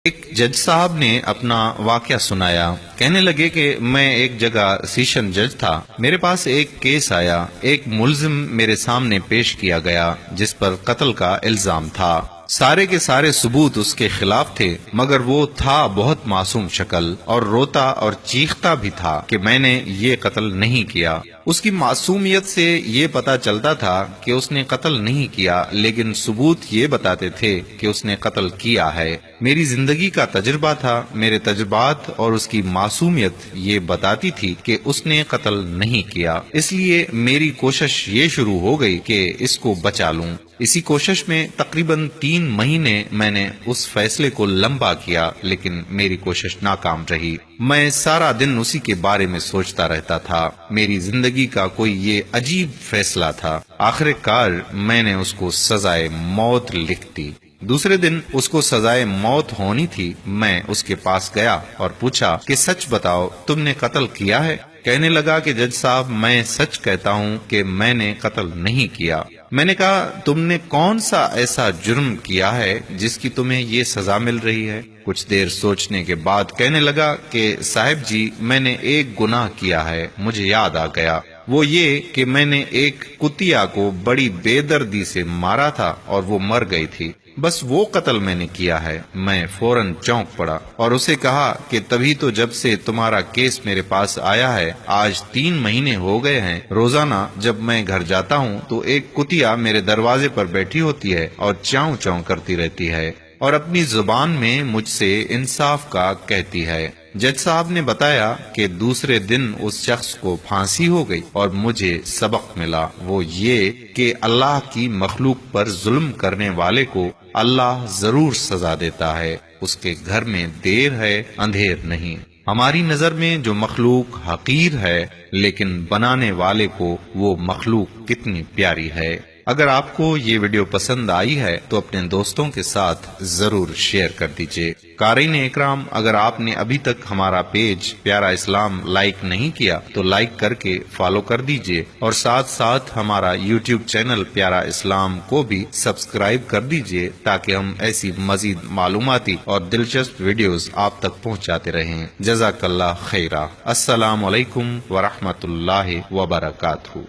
ایک جج صاحب نے اپنا واقعہ سنایا۔ کہنے لگے کہ میں ایک جگہ سیشن جج تھا، میرے پاس ایک کیس آیا، ایک ملزم میرے سامنے پیش کیا گیا جس پر قتل کا الزام تھا۔ سارے کے سارے ثبوت اس کے خلاف تھے، مگر وہ تھا بہت معصوم شکل اور روتا اور چیختا بھی تھا کہ میں نے یہ قتل نہیں کیا۔ اس کی معصومیت سے یہ پتا چلتا تھا کہ اس نے قتل نہیں کیا، لیکن ثبوت یہ بتاتے تھے کہ اس نے قتل کیا ہے۔ میری زندگی کا تجربہ تھا، میرے تجربات اور اس کی معصومیت یہ بتاتی تھی کہ اس نے قتل نہیں کیا، اس لیے میری کوشش یہ شروع ہو گئی کہ اس کو بچا لوں۔ اسی کوشش میں تقریباً 3 مہینے میں نے اس فیصلے کو لمبا کیا، لیکن میری کوشش ناکام رہی۔ میں سارا دن اسی کے بارے میں سوچتا رہتا تھا۔ میری زندگی کا کوئی یہ عجیب فیصلہ تھا۔ آخر کار میں نے اس کو سزائے موت لکھ دی۔ دوسرے دن اس کو سزائے موت ہونی تھی۔ میں اس کے پاس گیا اور پوچھا کہ سچ بتاؤ، تم نے قتل کیا ہے؟ کہنے لگا کہ جج صاحب، میں سچ کہتا ہوں کہ میں نے قتل نہیں کیا۔ میں نے کہا، تم نے کون سا ایسا جرم کیا ہے جس کی تمہیں یہ سزا مل رہی ہے؟ کچھ دیر سوچنے کے بعد کہنے لگا کہ صاحب جی، میں نے ایک گناہ کیا ہے، مجھے یاد آ گیا۔ وہ یہ کہ میں نے ایک کتیا کو بڑی بے دردی سے مارا تھا اور وہ مر گئی تھی، بس وہ قتل میں نے کیا ہے۔ میں فوراً چونک پڑا اور اسے کہا کہ تبھی تو جب سے تمہارا کیس میرے پاس آیا ہے آج 3 مہینے ہو گئے ہیں، روزانہ جب میں گھر جاتا ہوں تو ایک کتیا میرے دروازے پر بیٹھی ہوتی ہے اور چاؤں چاؤں کرتی رہتی ہے اور اپنی زبان میں مجھ سے انصاف کا کہتی ہے۔ جج صاحب نے بتایا کہ دوسرے دن اس شخص کو پھانسی ہو گئی اور مجھے سبق ملا، وہ یہ کہ اللہ کی مخلوق پر ظلم کرنے والے کو اللہ ضرور سزا دیتا ہے، اس کے گھر میں دیر ہے اندھیر نہیں۔ ہماری نظر میں جو مخلوق حقیر ہے، لیکن بنانے والے کو وہ مخلوق کتنی پیاری ہے۔ اگر آپ کو یہ ویڈیو پسند آئی ہے تو اپنے دوستوں کے ساتھ ضرور شیئر کر دیجئے۔ قارئین اکرام، اگر آپ نے ابھی تک ہمارا پیج پیارا اسلام لائک نہیں کیا تو لائک کر کے فالو کر دیجئے، اور ساتھ ساتھ ہمارا یوٹیوب چینل پیارا اسلام کو بھی سبسکرائب کر دیجئے تاکہ ہم ایسی مزید معلوماتی اور دلچسپ ویڈیوز آپ تک پہنچاتے رہیں۔ جزاک اللہ خیرہ۔ السلام علیکم ورحمۃ اللہ وبرکاتہ۔